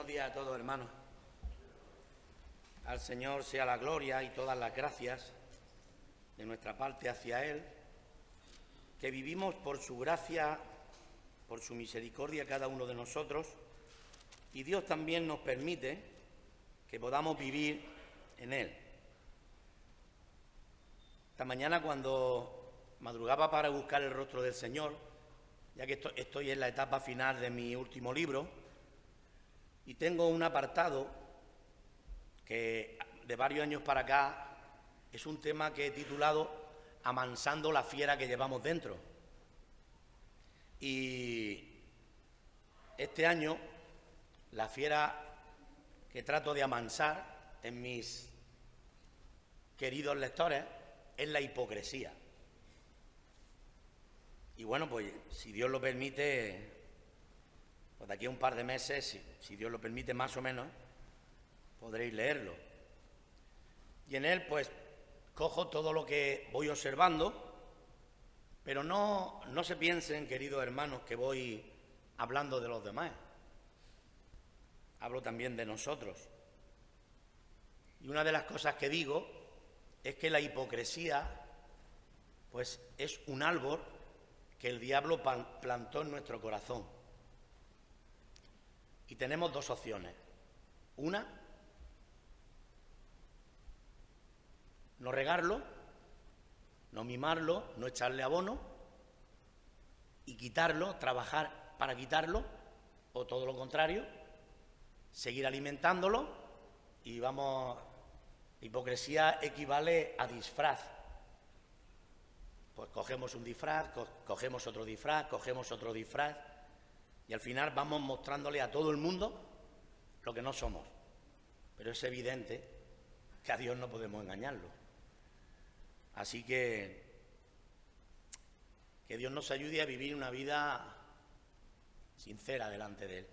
Buenos días a todos, hermanos. Al Señor sea la gloria y todas las gracias de nuestra parte hacia Él, que vivimos por su gracia, por su misericordia cada uno de nosotros, y Dios también nos permite que podamos vivir en Él. Esta mañana, cuando madrugaba para buscar el rostro del Señor, ya que estoy en la etapa final de mi último libro, y tengo un apartado que de varios años para acá es un tema que he titulado Amansando la fiera que llevamos dentro. Y este año la fiera que trato de amansar en mis queridos lectores es la hipocresía. Y bueno, pues si Dios lo permite, pues de aquí a un par de meses, si Dios lo permite más o menos, podréis leerlo. Y en él pues cojo todo lo que voy observando, pero no se piensen, queridos hermanos, que voy hablando de los demás. Hablo también de nosotros. Y una de las cosas que digo es que la hipocresía pues es un árbol que el diablo plantó en nuestro corazón. Y tenemos dos opciones. Una, no regarlo, no mimarlo, no echarle abono y quitarlo, trabajar para quitarlo, o todo lo contrario, seguir alimentándolo y vamos, hipocresía equivale a disfraz. Pues cogemos un disfraz, cogemos otro disfraz, cogemos otro disfraz y al final vamos mostrándole a todo el mundo lo que no somos. Pero es evidente que a Dios no podemos engañarlo. Así que Dios nos ayude a vivir una vida sincera delante de Él.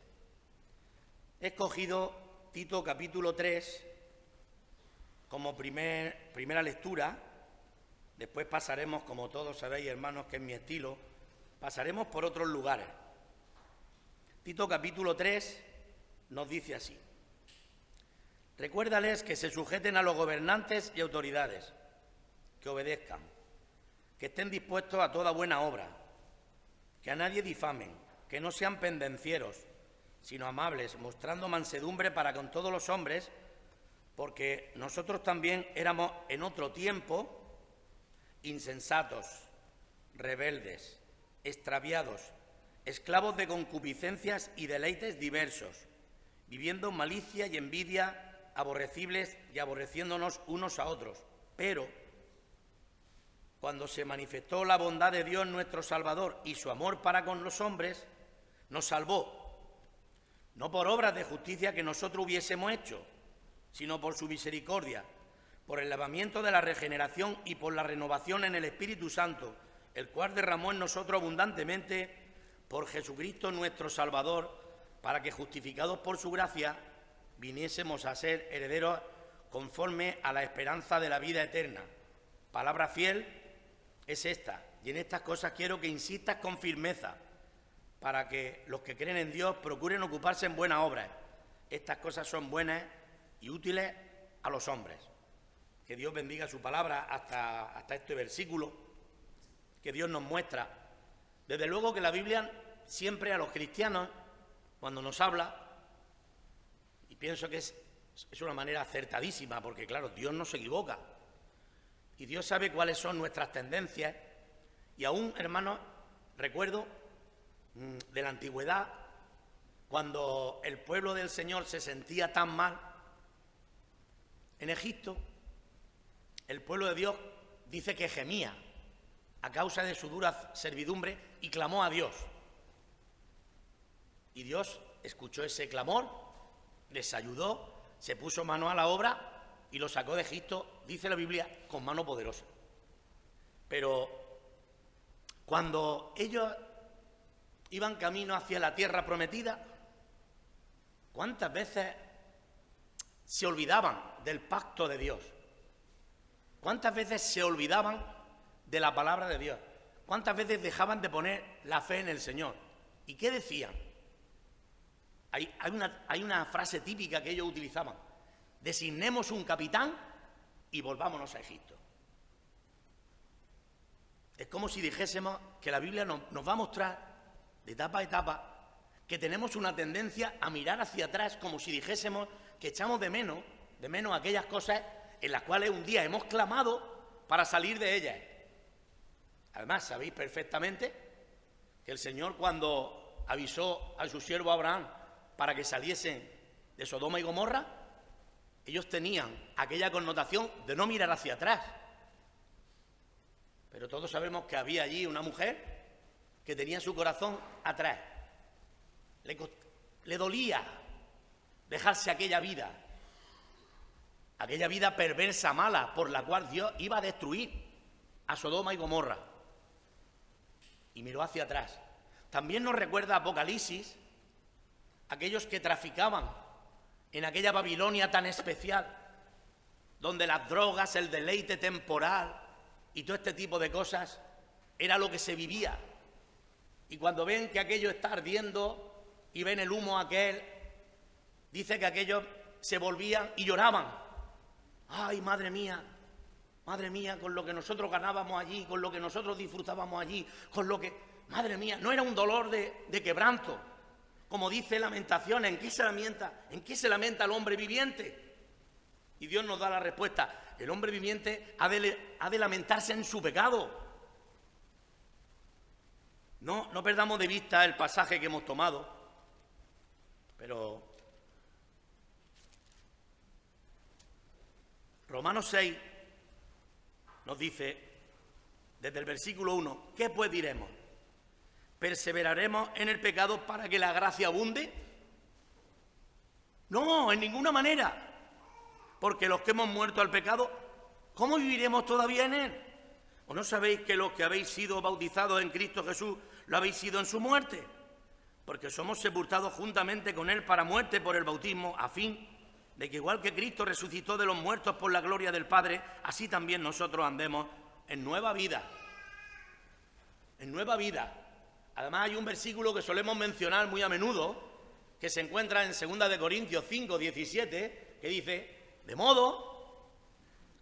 He escogido Tito capítulo 3 como primera lectura. Después pasaremos, como todos sabéis, hermanos, que es mi estilo, pasaremos por otros lugares. Tito capítulo 3 nos dice así: recuérdales que se sujeten a los gobernantes y autoridades, que obedezcan, que estén dispuestos a toda buena obra, que a nadie difamen, que no sean pendencieros, sino amables, mostrando mansedumbre para con todos los hombres, porque nosotros también éramos en otro tiempo insensatos, rebeldes, extraviados, esclavos de concupiscencias y deleites diversos, viviendo en malicia y envidia, aborrecibles y aborreciéndonos unos a otros. Pero cuando se manifestó la bondad de Dios nuestro Salvador y su amor para con los hombres, nos salvó, no por obras de justicia que nosotros hubiésemos hecho, sino por su misericordia, por el lavamiento de la regeneración y por la renovación en el Espíritu Santo, el cual derramó en nosotros abundantemente por Jesucristo nuestro Salvador, para que, justificados por su gracia, viniésemos a ser herederos conforme a la esperanza de la vida eterna. Palabra fiel es esta, y en estas cosas quiero que insistas con firmeza, para que los que creen en Dios procuren ocuparse en buenas obras. Estas cosas son buenas y útiles a los hombres. Que Dios bendiga su palabra hasta este versículo, que Dios nos muestra. Desde luego que la Biblia siempre a los cristianos, cuando nos habla, y pienso que es una manera acertadísima, porque claro, Dios no se equivoca, y Dios sabe cuáles son nuestras tendencias, y aún, hermanos, recuerdo de la antigüedad, cuando el pueblo del Señor se sentía tan mal, en Egipto, el pueblo de Dios dice que gemía a causa de su dura servidumbre y clamó a Dios. Y Dios escuchó ese clamor, les ayudó, se puso mano a la obra y los sacó de Egipto, dice la Biblia, con mano poderosa. Pero cuando ellos iban camino hacia la tierra prometida, ¿cuántas veces se olvidaban del pacto de Dios? ¿Cuántas veces se olvidaban de la palabra de Dios? ¿Cuántas veces dejaban de poner la fe en el Señor? ¿Y qué decían? Hay una frase típica que ellos utilizaban: designemos un capitán y volvámonos a Egipto. Es como si dijésemos que la Biblia nos va a mostrar de etapa a etapa que tenemos una tendencia a mirar hacia atrás, como si dijésemos que echamos de menos aquellas cosas en las cuales un día hemos clamado para salir de ellas. Además, sabéis perfectamente que el Señor, cuando avisó a su siervo Abraham para que saliesen de Sodoma y Gomorra, ellos tenían aquella connotación de no mirar hacia atrás. Pero todos sabemos que había allí una mujer que tenía su corazón atrás. Le dolía dejarse aquella vida perversa, mala, por la cual Dios iba a destruir a Sodoma y Gomorra. Y miró hacia atrás. También nos recuerda Apocalipsis, aquellos que traficaban en aquella Babilonia tan especial, donde las drogas, el deleite temporal y todo este tipo de cosas era lo que se vivía. Y cuando ven que aquello está ardiendo y ven el humo aquel, dice que aquellos se volvían y lloraban. ¡Ay, madre mía, con lo que nosotros ganábamos allí, con lo que nosotros disfrutábamos allí, con lo que... Madre mía, no era un dolor de quebranto, como dice Lamentaciones. ¿En qué se lamenta el hombre viviente? Y Dios nos da la respuesta: el hombre viviente ha de lamentarse en su pecado. No perdamos de vista el pasaje que hemos tomado, pero Romanos 6 nos dice, desde el versículo 1, ¿qué pues diremos? ¿Perseveraremos en el pecado para que la gracia abunde? No, en ninguna manera. Porque los que hemos muerto al pecado, ¿cómo viviremos todavía en él? ¿O no sabéis que los que habéis sido bautizados en Cristo Jesús lo habéis sido en su muerte? Porque somos sepultados juntamente con él para muerte por el bautismo, a fin de que igual que Cristo resucitó de los muertos por la gloria del Padre, así también nosotros andemos en nueva vida. En nueva vida. Además, hay un versículo que solemos mencionar muy a menudo, que se encuentra en 2 Corintios 5, 17, que dice: de modo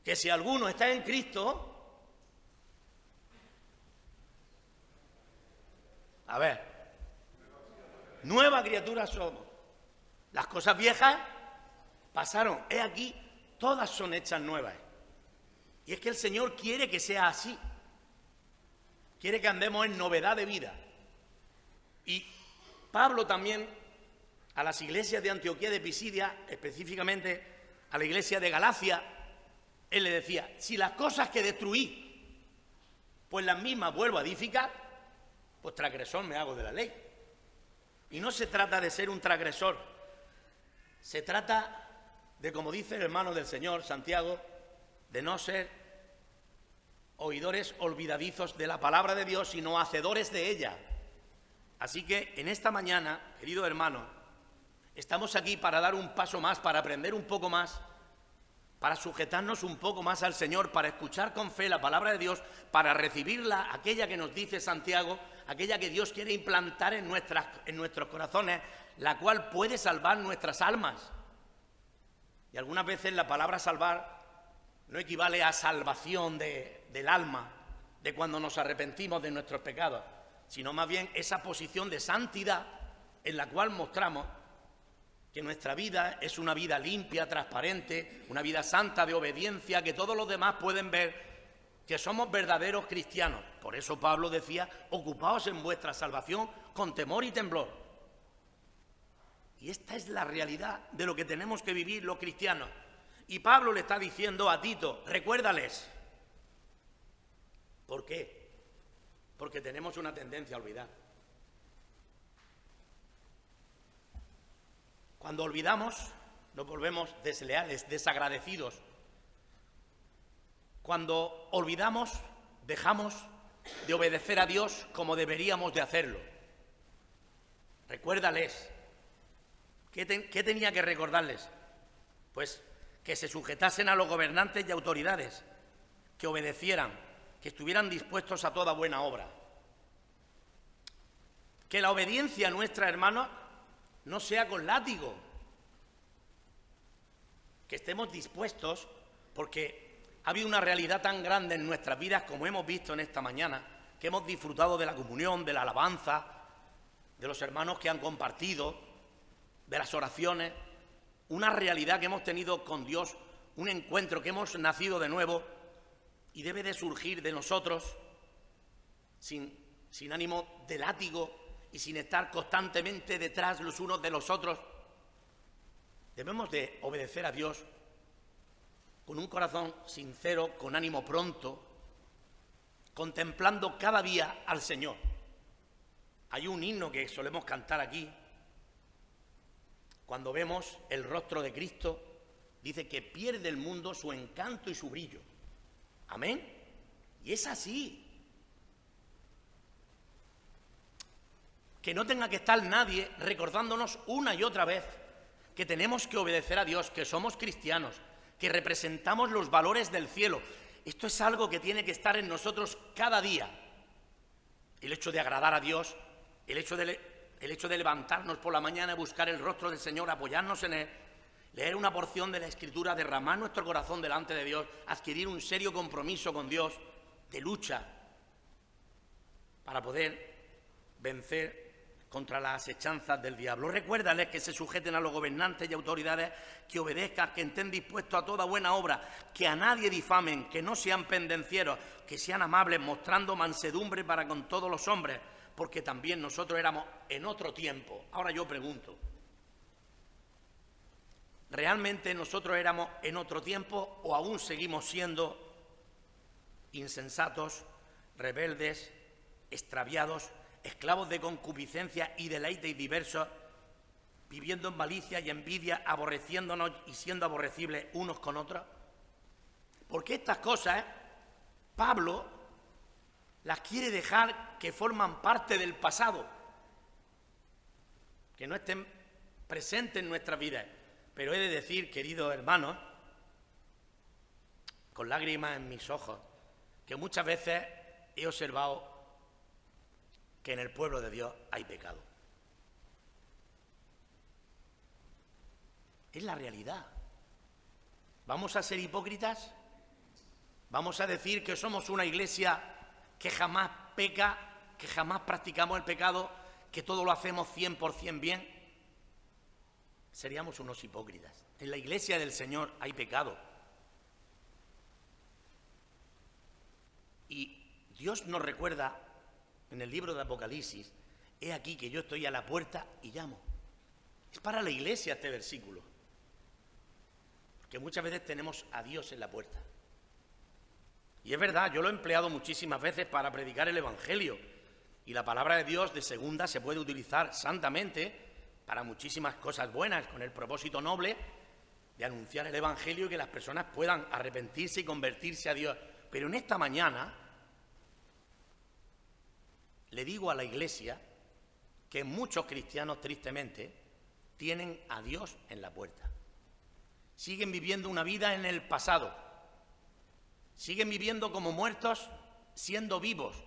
que si alguno está en Cristo, nueva criatura somos. Las cosas viejas pasaron, he aquí, todas son hechas nuevas. Y es que el Señor quiere que sea así. Quiere que andemos en novedad de vida. Y Pablo también, a las iglesias de Antioquía de Pisidia, específicamente a la iglesia de Galacia, él le decía: si las cosas que destruí, pues las mismas vuelvo a edificar, pues transgresor me hago de la ley. Y no se trata de ser un transgresor, se trata de, como dice el hermano del Señor, Santiago, de no ser oidores olvidadizos de la palabra de Dios, sino hacedores de ella. Así que en esta mañana, querido hermano, estamos aquí para dar un paso más, para aprender un poco más, para sujetarnos un poco más al Señor, para escuchar con fe la palabra de Dios, para recibirla, aquella que nos dice Santiago, aquella que Dios quiere implantar en nuestros corazones, la cual puede salvar nuestras almas. Y algunas veces la palabra salvar no equivale a salvación del alma, de cuando nos arrepentimos de nuestros pecados, sino más bien esa posición de santidad en la cual mostramos que nuestra vida es una vida limpia, transparente, una vida santa de obediencia, que todos los demás pueden ver que somos verdaderos cristianos. Por eso Pablo decía: ocupaos en vuestra salvación con temor y temblor. Y esta es la realidad de lo que tenemos que vivir los cristianos. Y Pablo le está diciendo a Tito: recuérdales. ¿Por qué? Porque tenemos una tendencia a olvidar. Cuando olvidamos, nos volvemos desleales, desagradecidos. Cuando olvidamos, dejamos de obedecer a Dios como deberíamos de hacerlo. Recuérdales. ¿Qué tenía que recordarles? Pues que se sujetasen a los gobernantes y autoridades, que obedecieran, que estuvieran dispuestos a toda buena obra. Que la obediencia nuestra, hermanos, no sea con látigo. Que estemos dispuestos, porque ha habido una realidad tan grande en nuestras vidas, como hemos visto en esta mañana, que hemos disfrutado de la comunión, de la alabanza, de los hermanos que han compartido, de las oraciones, una realidad que hemos tenido con Dios, un encuentro que hemos nacido de nuevo y debe de surgir de nosotros sin ánimo de látigo y sin estar constantemente detrás los unos de los otros. Debemos de obedecer a Dios con un corazón sincero, con ánimo pronto, contemplando cada día al Señor. Hay un himno que solemos cantar aquí. Cuando vemos el rostro de Cristo, dice que pierde el mundo su encanto y su brillo. Amén. Y es así. Que no tenga que estar nadie recordándonos una y otra vez que tenemos que obedecer a Dios, que somos cristianos, que representamos los valores del cielo. Esto es algo que tiene que estar en nosotros cada día. El hecho de agradar a Dios, el hecho de levantarnos por la mañana y buscar el rostro del Señor, apoyarnos en Él, leer una porción de la Escritura, derramar nuestro corazón delante de Dios, adquirir un serio compromiso con Dios de lucha para poder vencer contra las asechanzas del diablo. Recuérdales que se sujeten a los gobernantes y autoridades, que obedezcan, que estén dispuestos a toda buena obra, que a nadie difamen, que no sean pendencieros, que sean amables, mostrando mansedumbre para con todos los hombres, porque también nosotros éramos en otro tiempo. Ahora yo pregunto, ¿realmente nosotros éramos en otro tiempo o aún seguimos siendo insensatos, rebeldes, extraviados, esclavos de concupiscencia y deleites diversos, viviendo en malicia y envidia, aborreciéndonos y siendo aborrecibles unos con otros? Porque estas cosas, Pablo las quiere dejar que forman parte del pasado, que no estén presentes en nuestras vidas. Pero he de decir, queridos hermanos, con lágrimas en mis ojos, que muchas veces he observado que en el pueblo de Dios hay pecado. Es la realidad. ¿Vamos a ser hipócritas? ¿Vamos a decir que somos una iglesia que jamás peca, que jamás practicamos el pecado, que todo lo hacemos 100% bien? Seríamos unos hipócritas. En la iglesia del Señor hay pecado. Y Dios nos recuerda en el libro de Apocalipsis: he aquí que yo estoy a la puerta y llamo. Es para la iglesia este versículo, porque muchas veces tenemos a Dios en la puerta. Y es verdad, yo lo he empleado muchísimas veces para predicar el Evangelio, y la palabra de Dios de segunda se puede utilizar santamente para muchísimas cosas buenas, con el propósito noble de anunciar el Evangelio y que las personas puedan arrepentirse y convertirse a Dios. Pero en esta mañana le digo a la iglesia que muchos cristianos, tristemente, tienen a Dios en la puerta. Siguen viviendo una vida en el pasado. Siguen viviendo como muertos, siendo vivos,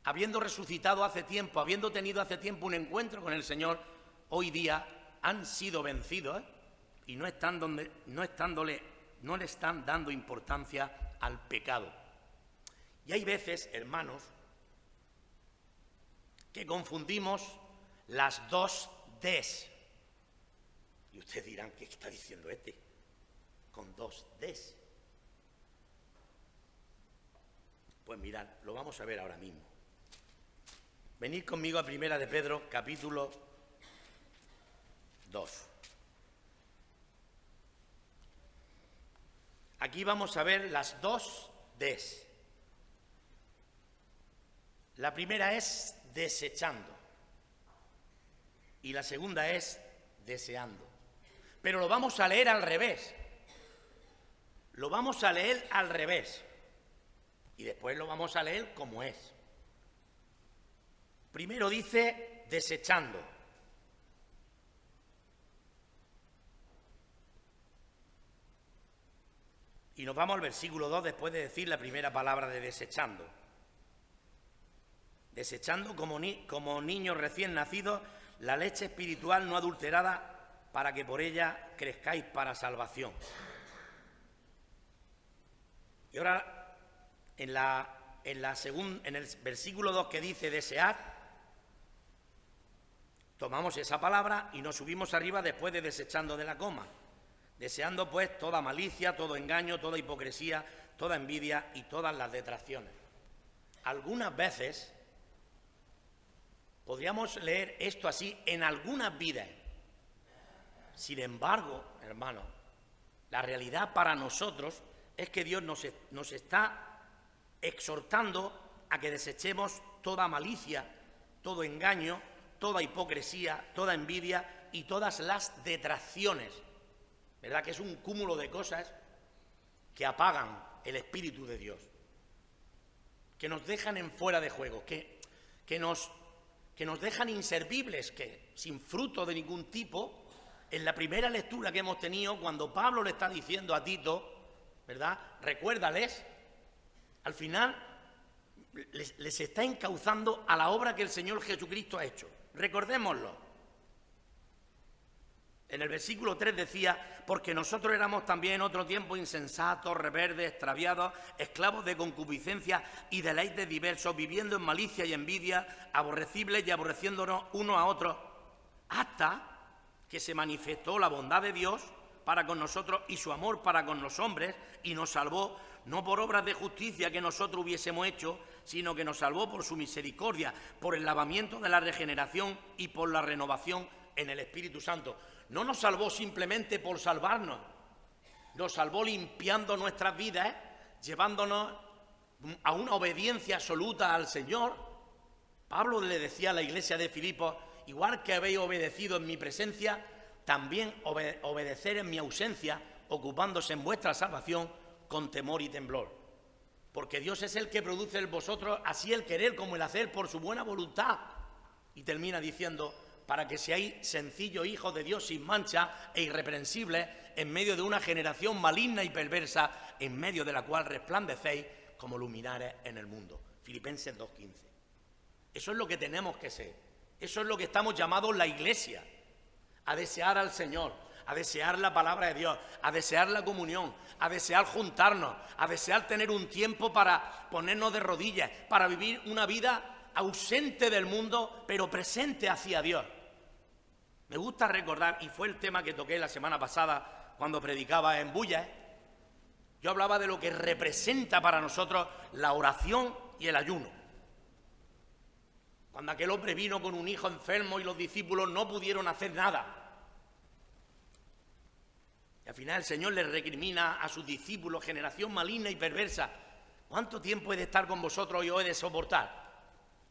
habiendo resucitado hace tiempo, habiendo tenido hace tiempo un encuentro con el Señor. Hoy día han sido vencidos y no le están dando importancia al pecado. Y hay veces, hermanos, que confundimos las dos Ds. Y ustedes dirán, ¿qué está diciendo este? Con dos Ds. Pues mirad, lo vamos a ver ahora mismo. Venid conmigo a Primera de Pedro, capítulo 2. Aquí vamos a ver las dos Ds. La primera es desechando y la segunda es deseando. Pero lo vamos a leer al revés. Lo vamos a leer al revés. Y después lo vamos a leer como es. Primero dice desechando. Y nos vamos al versículo 2 después de decir la primera palabra de desechando. Desechando como niños recién nacidos, la leche espiritual no adulterada, para que por ella crezcáis para salvación. Y ahora, en el versículo 2 que dice desead, tomamos esa palabra y nos subimos arriba después de desechando de la coma. Deseando pues toda malicia, todo engaño, toda hipocresía, toda envidia y todas las detracciones. Algunas veces podríamos leer esto así en algunas vidas. Sin embargo, hermanos, la realidad para nosotros es que Dios nos está exhortando a que desechemos toda malicia, todo engaño, toda hipocresía, toda envidia y todas las detracciones. ¿Verdad? Que es un cúmulo de cosas que apagan el Espíritu de Dios, que nos dejan en fuera de juego, que nos dejan inservibles, que sin fruto de ningún tipo. En la primera lectura que hemos tenido, cuando Pablo le está diciendo a Tito, ¿verdad? Recuérdales, al final les está encauzando a la obra que el Señor Jesucristo ha hecho. Recordémoslo. En el versículo 3 decía, porque nosotros éramos también en otro tiempo insensatos, rebeldes, extraviados, esclavos de concupiscencia y deleites diversos, viviendo en malicia y envidia, aborrecibles y aborreciéndonos unos a otros, hasta que se manifestó la bondad de Dios para con nosotros y su amor para con los hombres, y nos salvó, no por obras de justicia que nosotros hubiésemos hecho, sino que nos salvó por su misericordia, por el lavamiento de la regeneración y por la renovación en el Espíritu Santo. No nos salvó simplemente por salvarnos, nos salvó limpiando nuestras vidas, llevándonos a una obediencia absoluta al Señor. Pablo le decía a la iglesia de Filipos, igual que habéis obedecido en mi presencia, también obedecer en mi ausencia, ocupándose en vuestra salvación con temor y temblor. Porque Dios es el que produce en vosotros así el querer como el hacer por su buena voluntad. Y termina diciendo, para que seáis sencillos hijos de Dios sin mancha e irreprensibles en medio de una generación maligna y perversa, en medio de la cual resplandecéis como luminares en el mundo. Filipenses 2:15. Eso es lo que tenemos que ser. Eso es lo que estamos llamados la Iglesia, a desear al Señor, a desear la palabra de Dios, a desear la comunión, a desear juntarnos, a desear tener un tiempo para ponernos de rodillas, para vivir una vida ausente del mundo, pero presente hacia Dios. Me gusta recordar, y fue el tema que toqué la semana pasada cuando predicaba en Bullas, yo hablaba de lo que representa para nosotros la oración y el ayuno. Cuando aquel hombre vino con un hijo enfermo y los discípulos no pudieron hacer nada. Y al final el Señor le recrimina a sus discípulos, generación maligna y perversa, ¿cuánto tiempo he de estar con vosotros y os he de soportar?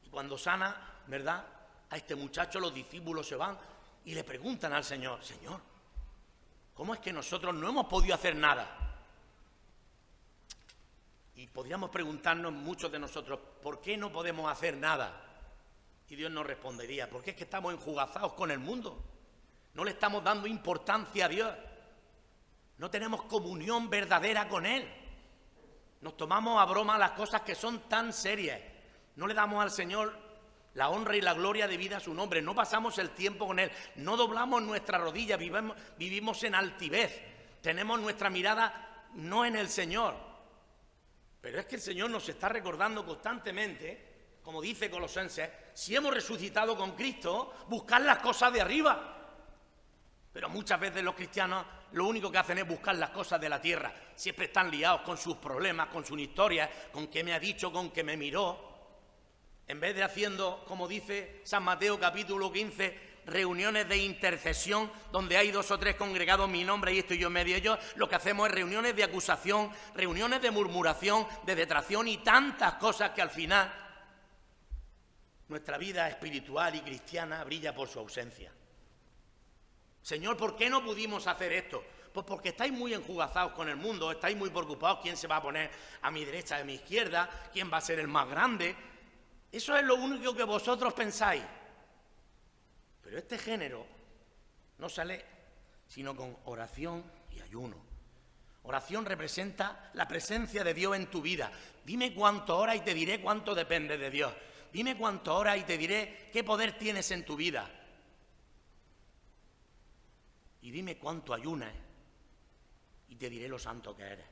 Y cuando sana, ¿verdad?, a este muchacho, los discípulos se van y le preguntan al Señor, Señor, ¿cómo es que nosotros no hemos podido hacer nada? Y podríamos preguntarnos muchos de nosotros, ¿por qué no podemos hacer nada? Y Dios nos respondería, porque es que estamos enjugazados con el mundo, no le estamos dando importancia a Dios, no tenemos comunión verdadera con Él, nos tomamos a broma las cosas que son tan serias, no le damos al Señor la honra y la gloria debida a su nombre, no pasamos el tiempo con Él, no doblamos nuestra rodilla, vivimos en altivez, tenemos nuestra mirada no en el Señor. Pero es que el Señor nos está recordando constantemente, como dice Colosenses, si hemos resucitado con Cristo, buscar las cosas de arriba. Pero muchas veces los cristianos lo único que hacen es buscar las cosas de la tierra. Siempre están liados con sus problemas, con sus historias, con qué me ha dicho, con qué me miró. En vez de haciendo, como dice San Mateo capítulo 15, reuniones de intercesión, donde hay 2 o 3 congregados en mi nombre y estoy yo en medio de ellos, lo que hacemos es reuniones de acusación, reuniones de murmuración, de detracción y tantas cosas que al final nuestra vida espiritual y cristiana brilla por su ausencia. Señor, ¿por qué no pudimos hacer esto? Pues porque estáis muy enjugazados con el mundo, estáis muy preocupados quién se va a poner a mi derecha, a mi izquierda, quién va a ser el más grande. Eso es lo único que vosotros pensáis. Pero este género no sale sino con oración y ayuno. Oración representa la presencia de Dios en tu vida. Dime cuánto oras y te diré cuánto depende de Dios. Dime cuánto oras y te diré qué poder tienes en tu vida. y dime cuánto ayunas y te diré lo santo que eres.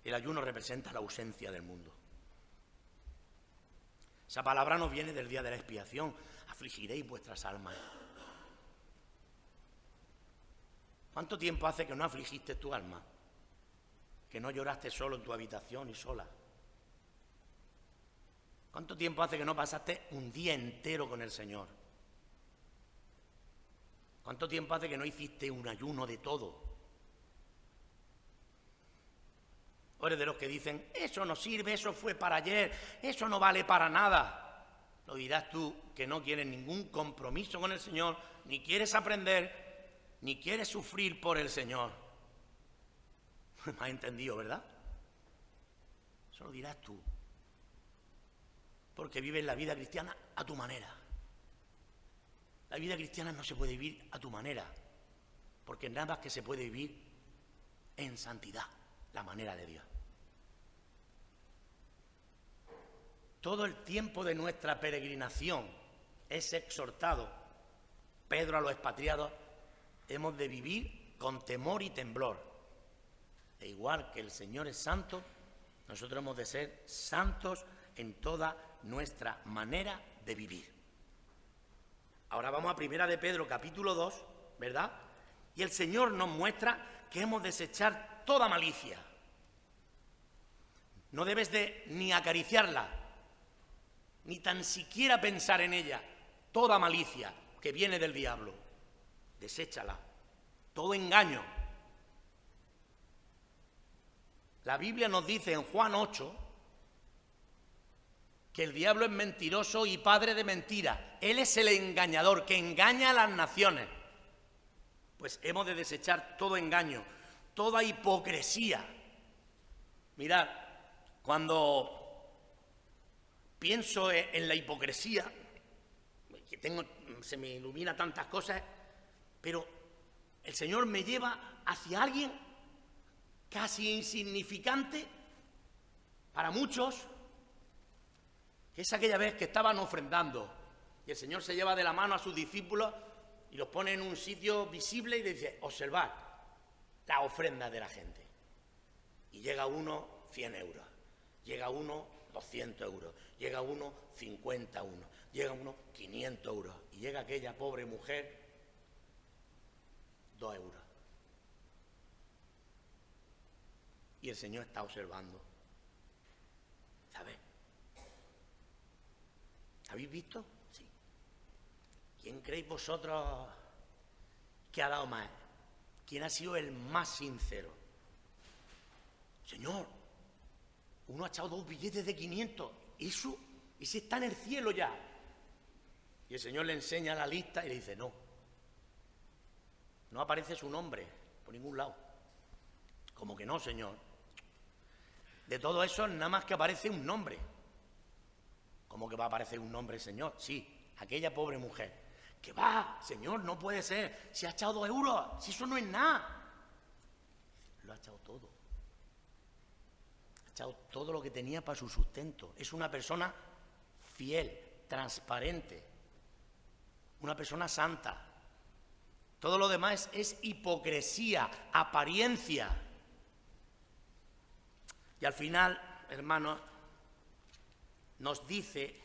El ayuno representa la ausencia del mundo. Esa palabra nos viene del día de la expiación. Afligiréis vuestras almas. ¿Cuánto tiempo hace que no afligiste tu alma? Que no lloraste solo en tu habitación y sola. ¿Cuánto tiempo hace que no pasaste un día entero con el Señor? ¿Cuánto tiempo hace que no hiciste un ayuno de todo? ¿O eres de los que dicen, eso no sirve, eso fue para ayer, eso no vale para nada? Lo dirás tú, que no quieres ningún compromiso con el Señor, ni quieres aprender, ni quieres sufrir por el Señor. ¿Me has entendido, verdad? Eso lo dirás tú. Porque vives la vida cristiana a tu manera. La vida cristiana no se puede vivir a tu manera, porque nada más que se puede vivir en santidad, la manera de Dios. Todo el tiempo de nuestra peregrinación es exhortado, Pedro a los expatriados, hemos de vivir con temor y temblor. E igual que el Señor es santo, nosotros hemos de ser santos en toda nuestra manera de vivir. Ahora vamos a Primera de Pedro, capítulo 2, ¿verdad? Y el Señor nos muestra que hemos de desechar toda malicia. No debes de ni acariciarla, ni tan siquiera pensar en ella. Toda malicia que viene del diablo, deséchala. Todo engaño. La Biblia nos dice en Juan 8 que el diablo es mentiroso y padre de mentira. Él es el engañador que engaña a las naciones. Pues hemos de desechar todo engaño, toda hipocresía. Mirad, cuando pienso en la hipocresía, que se me ilumina tantas cosas, pero el Señor me lleva hacia alguien casi insignificante para muchos, que es aquella vez que estaban ofrendando y el Señor se lleva de la mano a sus discípulos y los pone en un sitio visible y dice, observad la ofrenda de la gente. Y llega uno 100 euros, llega uno 200 euros, llega uno 50 euros, llega uno 500 euros y llega aquella pobre mujer 2 euros. Y el Señor está observando. ¿Sabes? ¿Habéis visto? Sí. ¿Quién creéis vosotros que ha dado más? ¿Quién ha sido el más sincero? Señor, uno ha echado 2 billetes de 500. Eso, ese está en el cielo ya. Y el Señor le enseña la lista y le dice, no. No aparece su nombre por ningún lado. Como que no, Señor. De todo eso nada más que aparece un nombre. ¿Cómo que va a aparecer un nombre, Señor? Sí, aquella pobre mujer. Que va, Señor, no puede ser. Si ha echado 2 euros, si eso no es nada. Lo ha echado todo. Ha echado todo lo que tenía para su sustento. Es una persona fiel, transparente. Una persona santa. Todo lo demás es hipocresía, apariencia. Y al final, hermanos, nos dice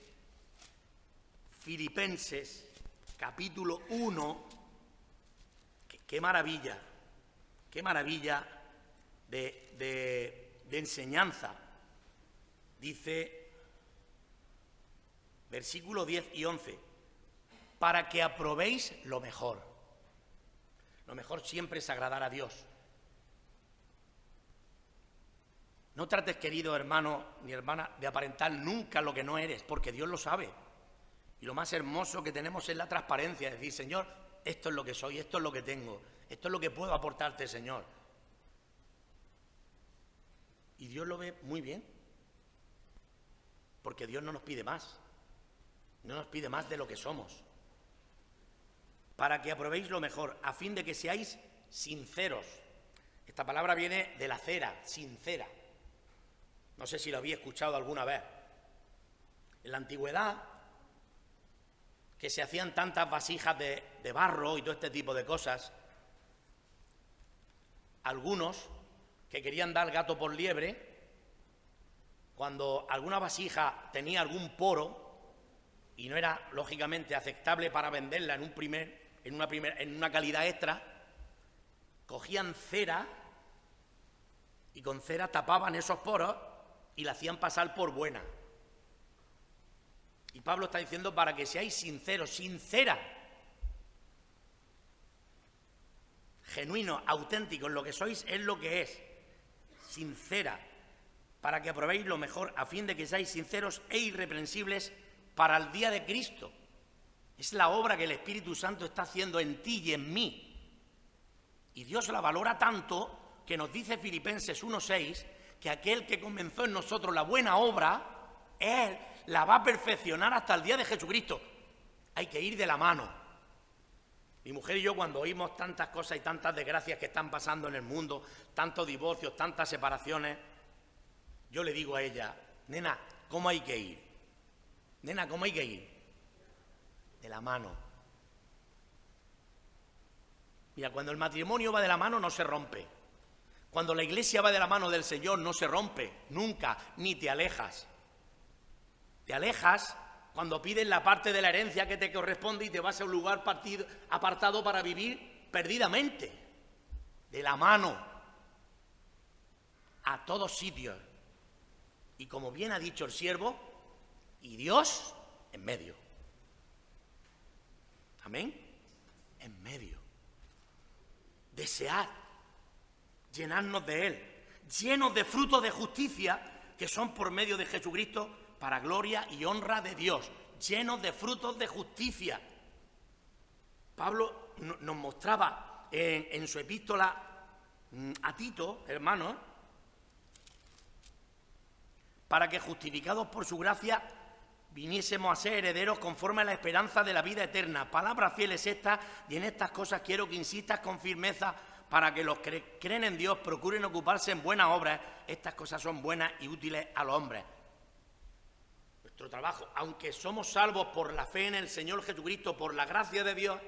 Filipenses, capítulo 1, qué maravilla de enseñanza. Dice, versículos 10 y 11, para que aprobéis lo mejor. Lo mejor siempre es agradar a Dios. No trates, querido hermano ni hermana, de aparentar nunca lo que no eres, porque Dios lo sabe. Y lo más hermoso que tenemos es la transparencia, es decir, Señor, esto es lo que soy, esto es lo que tengo, esto es lo que puedo aportarte, Señor. Y Dios lo ve muy bien, porque Dios no nos pide más, no nos pide más de lo que somos. Para que aprobéis lo mejor, a fin de que seáis sinceros. Esta palabra viene de la cera, sincera. No sé si lo había escuchado alguna vez. En la antigüedad, que se hacían tantas vasijas de barro y todo este tipo de cosas, algunos que querían dar gato por liebre, cuando alguna vasija tenía algún poro y no era lógicamente aceptable para venderla en una calidad extra, cogían cera y con cera tapaban esos poros y la hacían pasar por buena. Y Pablo está diciendo para que seáis sinceros, sincera, genuinos, auténticos, lo que sois es lo que es, sincera, para que aprobéis lo mejor, a fin de que seáis sinceros e irreprensibles para el día de Cristo. Es la obra que el Espíritu Santo está haciendo en ti y en mí. Y Dios la valora tanto que nos dice Filipenses 1:6 que aquel que comenzó en nosotros la buena obra, Él la va a perfeccionar hasta el día de Jesucristo. Hay que ir de la mano. Mi mujer y yo, cuando oímos tantas cosas y tantas desgracias que están pasando en el mundo, tantos divorcios, tantas separaciones, yo le digo a ella: nena, ¿cómo hay que ir? Nena, ¿cómo hay que ir? De la mano. Mira, cuando el matrimonio va de la mano no se rompe. Cuando la iglesia va de la mano del Señor no se rompe, nunca, ni te alejas. Te alejas cuando pides la parte de la herencia que te corresponde y te vas a un lugar apartado para vivir perdidamente. De la mano. A todos sitios. Y como bien ha dicho el siervo, y Dios en medio. Amén. En medio. Desear llenarnos de Él, llenos de frutos de justicia que son por medio de Jesucristo para gloria y honra de Dios, llenos de frutos de justicia. Pablo nos mostraba en su epístola a Tito, hermanos, para que justificados por su gracia viniésemos a ser herederos conforme a la esperanza de la vida eterna. Palabra fiel es esta, y en estas cosas quiero que insistas con firmeza para que los que creen en Dios procuren ocuparse en buenas obras. Estas cosas son buenas y útiles a los hombres. Nuestro trabajo, aunque somos salvos por la fe en el Señor Jesucristo, por la gracia de Dios,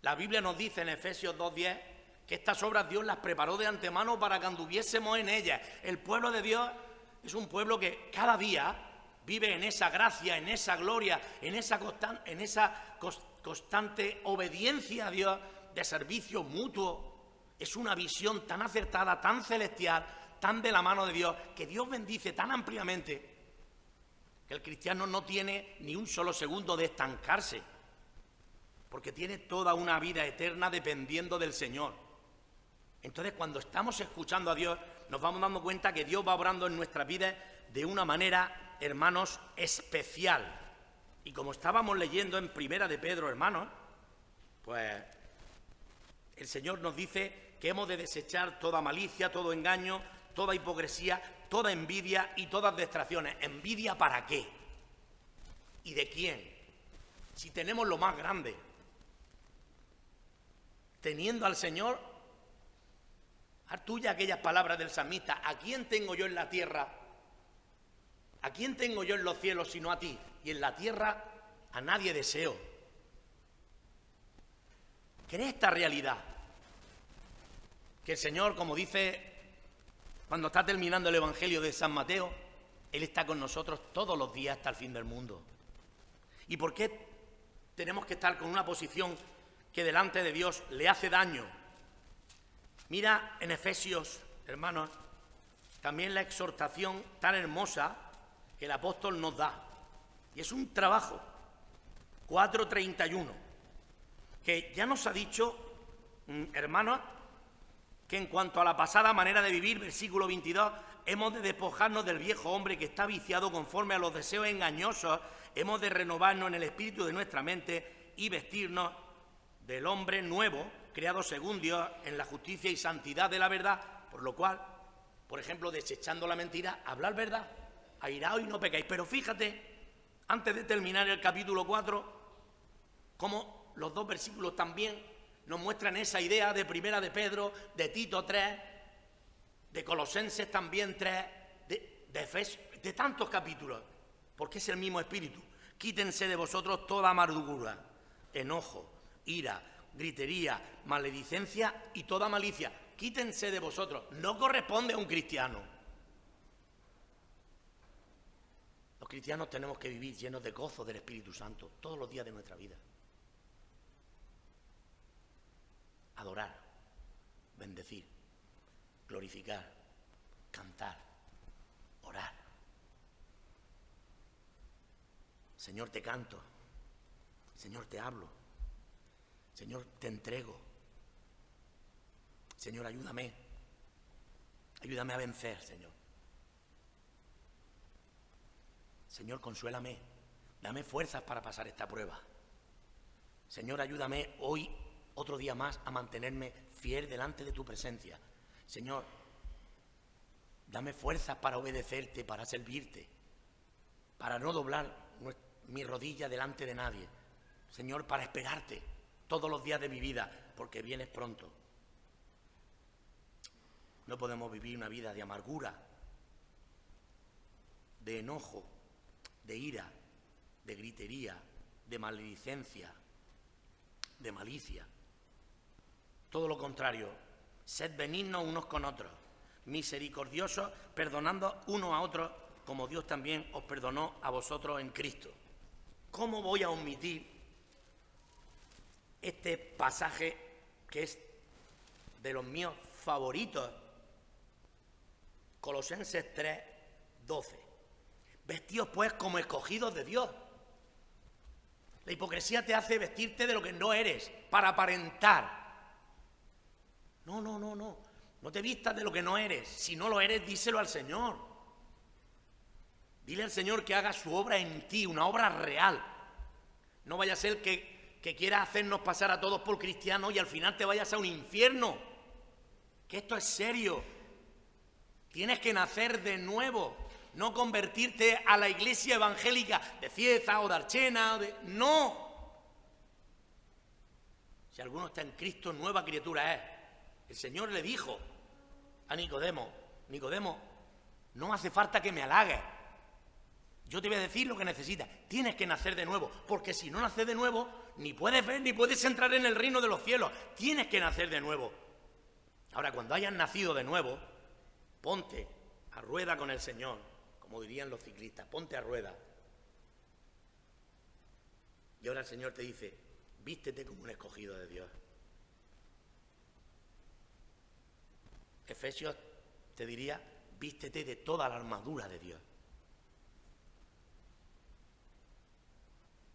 la Biblia nos dice en Efesios 2:10 que estas obras Dios las preparó de antemano para que anduviésemos en ellas. El pueblo de Dios es un pueblo que cada día vive en esa gracia, en esa gloria, en esa constante obediencia a Dios, de servicio mutuo. Es una visión tan acertada, tan celestial, tan de la mano de Dios, que Dios bendice tan ampliamente, que el cristiano no tiene ni un solo segundo de estancarse, porque tiene toda una vida eterna dependiendo del Señor. Entonces, cuando estamos escuchando a Dios, nos vamos dando cuenta que Dios va obrando en nuestras vidas de una manera, hermanos, especial. Y como estábamos leyendo en Primera de Pedro, hermanos, pues el Señor nos dice que hemos de desechar toda malicia, todo engaño, toda hipocresía, toda envidia y todas distracciones. ¿Envidia para qué? ¿Y de quién? Si tenemos lo más grande. Teniendo al Señor, haz tuya aquellas palabras del salmista: ¿a quién tengo yo en la tierra? ¿A quién tengo yo en los cielos sino a ti? Y en la tierra a nadie deseo. ¿Cree esta realidad? Que el Señor, como dice cuando está terminando el Evangelio de San Mateo, Él está con nosotros todos los días hasta el fin del mundo. ¿Y por qué tenemos que estar con una posición que delante de Dios le hace daño? Mira en Efesios, hermanos, también la exhortación tan hermosa que el apóstol nos da. Y es un trabajo, 4:31, que ya nos ha dicho, hermanos, que en cuanto a la pasada manera de vivir, versículo 22, hemos de despojarnos del viejo hombre que está viciado conforme a los deseos engañosos, hemos de renovarnos en el espíritu de nuestra mente y vestirnos del hombre nuevo, creado según Dios en la justicia y santidad de la verdad, por lo cual, por ejemplo, desechando la mentira, hablar verdad, airaos y no pecáis. Pero fíjate, antes de terminar el capítulo 4, cómo los dos versículos también nos muestran esa idea de Primera de Pedro, de Tito 3, de Colosenses también 3, de Efesios, de tantos capítulos, porque es el mismo espíritu. Quítense de vosotros toda amargura, enojo, ira, gritería, maledicencia y toda malicia. quítense de vosotros. No corresponde a un cristiano. Los cristianos tenemos que vivir llenos de gozo del Espíritu Santo todos los días de nuestra vida. Adorar, bendecir, glorificar, cantar, orar. Señor, te canto. Señor, te hablo. Señor, te entrego. Señor, ayúdame. Ayúdame a vencer, Señor. Señor, consuélame. Dame fuerzas para pasar esta prueba. Señor, ayúdame hoy, otro día más, a mantenerme fiel delante de tu presencia. Señor, dame fuerzas para obedecerte, para servirte, para no doblar mi rodilla delante de nadie. Señor, para esperarte todos los días de mi vida, porque vienes pronto. No podemos vivir una vida de amargura, de enojo, de ira, de gritería, de maledicencia, de malicia. Todo lo contrario, sed benignos unos con otros, misericordiosos, perdonando unos a otros, como Dios también os perdonó a vosotros en Cristo. ¿Cómo voy a omitir este pasaje que es de los míos favoritos? Colosenses 3, 12. Vestíos pues como escogidos de Dios. La hipocresía te hace vestirte de lo que no eres, para aparentar. No. No te vistas de lo que no eres. Si no lo eres, díselo al Señor. Dile al Señor que haga su obra en ti, una obra real. No vaya a ser que quiera hacernos pasar a todos por cristianos y al final te vayas a un infierno. Que esto es serio. Tienes que nacer de nuevo, no convertirte a la iglesia evangélica de Cieza o de Archena. ¡No! Si alguno está en Cristo, nueva criatura es. El Señor le dijo a Nicodemo, no hace falta que me halagues. Yo te voy a decir lo que necesitas. Tienes que nacer de nuevo, porque si no naces de nuevo, ni puedes ver ni puedes entrar en el reino de los cielos. Tienes que nacer de nuevo. Ahora, cuando hayas nacido de nuevo, ponte a rueda con el Señor, como dirían los ciclistas, ponte a rueda. Y ahora el Señor te dice, vístete como un escogido de Dios. Efesios te diría, vístete de toda la armadura de Dios.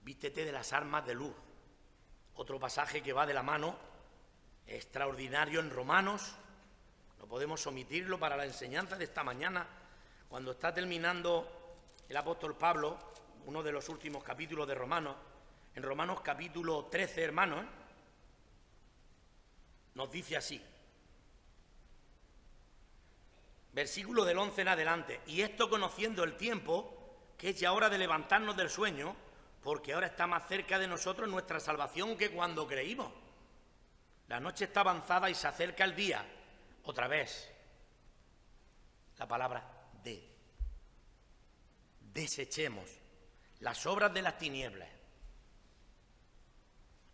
Vístete de las armas de luz. Otro pasaje que va de la mano, extraordinario en Romanos. No podemos omitirlo para la enseñanza de esta mañana, cuando está terminando el apóstol Pablo, uno de los últimos capítulos de Romanos, en Romanos capítulo 13, hermanos, nos dice así, versículo del 11 en adelante, y esto conociendo el tiempo, que es ya hora de levantarnos del sueño, porque ahora está más cerca de nosotros nuestra salvación que cuando creímos. La noche está avanzada y se acerca el día. Otra vez, la palabra desechemos las obras de las tinieblas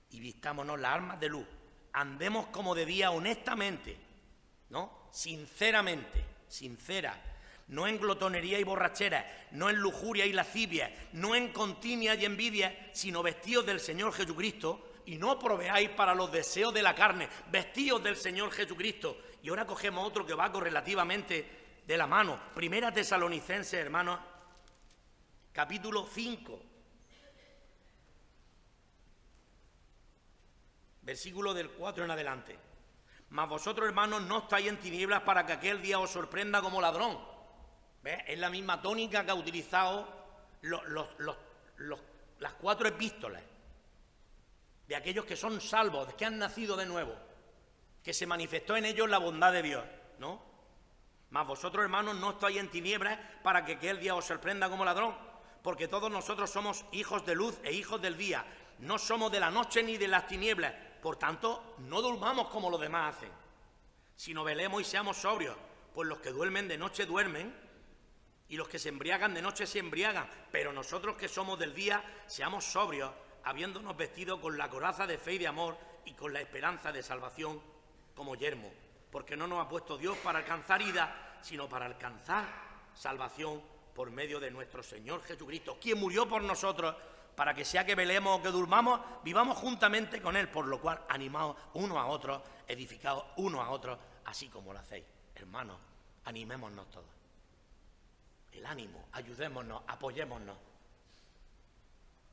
y vistámonos las armas de luz. Andemos como de día honestamente, ¿no? Sinceramente, no en glotonería y borrachera, no en lujuria y lascivia, no en contienda y envidia, sino vestidos del Señor Jesucristo, y no proveáis para los deseos de la carne, vestidos del Señor Jesucristo. Y ahora cogemos otro que va correlativamente de la mano. Primera Tesalonicenses, hermanos, capítulo 5, versículo del 4 en adelante. Mas vosotros, hermanos, no estáis en tinieblas para que aquel día os sorprenda como ladrón. ¿Ves? Es la misma tónica que ha utilizado las 4 epístolas de aquellos que son salvos, que han nacido de nuevo, que se manifestó en ellos la bondad de Dios, ¿no? Mas vosotros, hermanos, no estáis en tinieblas para que aquel día os sorprenda como ladrón, porque todos nosotros somos hijos de luz e hijos del día, no somos de la noche ni de las tinieblas. Por tanto, no durmamos como los demás hacen, sino velemos y seamos sobrios, pues los que duermen de noche duermen, y los que se embriagan de noche se embriagan, pero nosotros que somos del día, seamos sobrios, habiéndonos vestido con la coraza de fe y de amor, y con la esperanza de salvación como yermo. porque no nos ha puesto Dios para alcanzar ira, sino para alcanzar salvación por medio de nuestro Señor Jesucristo, quien murió por nosotros, para que sea que velemos o que durmamos, vivamos juntamente con Él, por lo cual animaos unos a otros, edificaos unos a otros, así como lo hacéis. Hermanos, animémonos todos. El ánimo, ayudémonos, apoyémonos.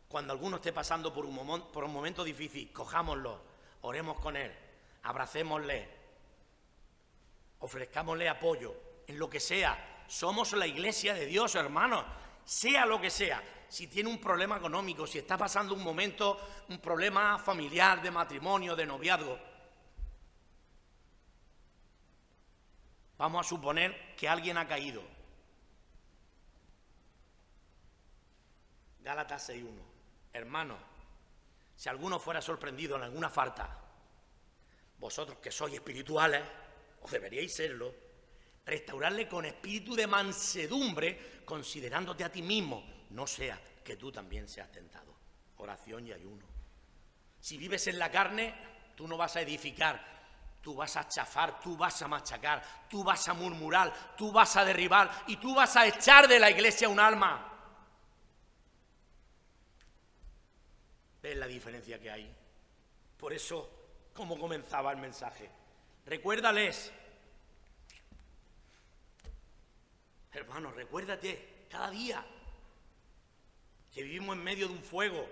Cuando alguno esté pasando por un momento difícil, cojámoslo, oremos con él, abracémosle, ofrezcámosle apoyo, en lo que sea. Somos la iglesia de Dios, hermanos, sea lo que sea. Si tiene un problema económico, si está pasando un problema familiar, de matrimonio, de noviazgo, vamos a suponer que alguien ha caído. Gálatas 6:1. Hermanos, si alguno fuera sorprendido en alguna falta, vosotros que sois espirituales, o deberíais serlo, restaurarle con espíritu de mansedumbre, considerándote a ti mismo, no sea que tú también seas tentado. Oración y ayuno. Si vives en la carne, tú no vas a edificar, tú vas a chafar, tú vas a machacar, tú vas a murmurar, tú vas a derribar y tú vas a echar de la iglesia un alma. ¿Ves la diferencia que hay? Por eso, ¿cómo comenzaba el mensaje? Recuérdales. Hermanos, recuérdate cada día que vivimos en medio de un fuego.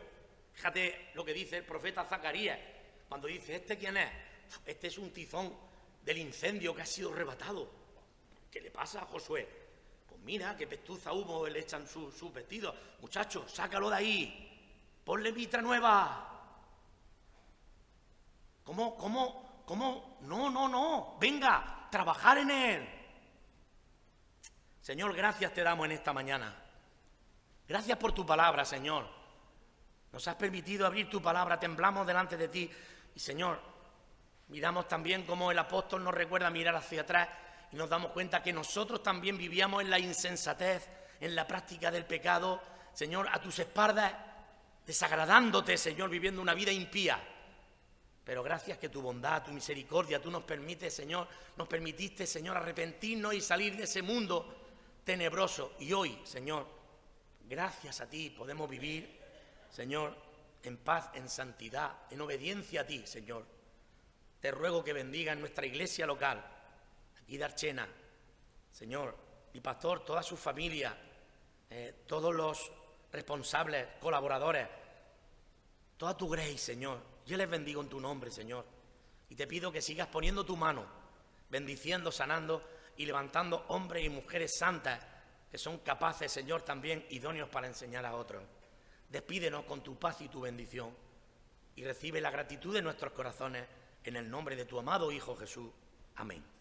Fíjate lo que dice el profeta Zacarías, cuando dice, ¿este quién es? Este es un tizón del incendio que ha sido arrebatado. ¿Qué le pasa a Josué? Pues mira, que pestuza humo le echan sus vestidos. Muchachos, sácalo de ahí. Ponle mitra nueva. ¿Cómo? No. Venga, trabajar en él. Señor, gracias te damos en esta mañana. Gracias por tu palabra, Señor. Nos has permitido abrir tu palabra, temblamos delante de ti. Y, Señor, miramos también cómo el apóstol nos recuerda mirar hacia atrás y nos damos cuenta que nosotros también vivíamos en la insensatez, en la práctica del pecado. Señor, a tus espaldas, desagradándote, Señor, viviendo una vida impía. Pero gracias que tu bondad, tu misericordia, tú nos permitiste, Señor, arrepentirnos y salir de ese mundo tenebroso. Y hoy, Señor, gracias a ti podemos vivir, Señor, en paz, en santidad, en obediencia a ti, Señor. Te ruego que bendiga en nuestra iglesia local, aquí de Archena, Señor, mi pastor, toda su familia, todos los responsables, colaboradores, toda tu grace, Señor. Yo les bendigo en tu nombre, Señor. Y te pido que sigas poniendo tu mano, bendiciendo, sanando y levantando hombres y mujeres santas que son capaces, Señor, también idóneos para enseñar a otros. Despídenos con tu paz y tu bendición y recibe la gratitud de nuestros corazones en el nombre de tu amado Hijo Jesús. Amén.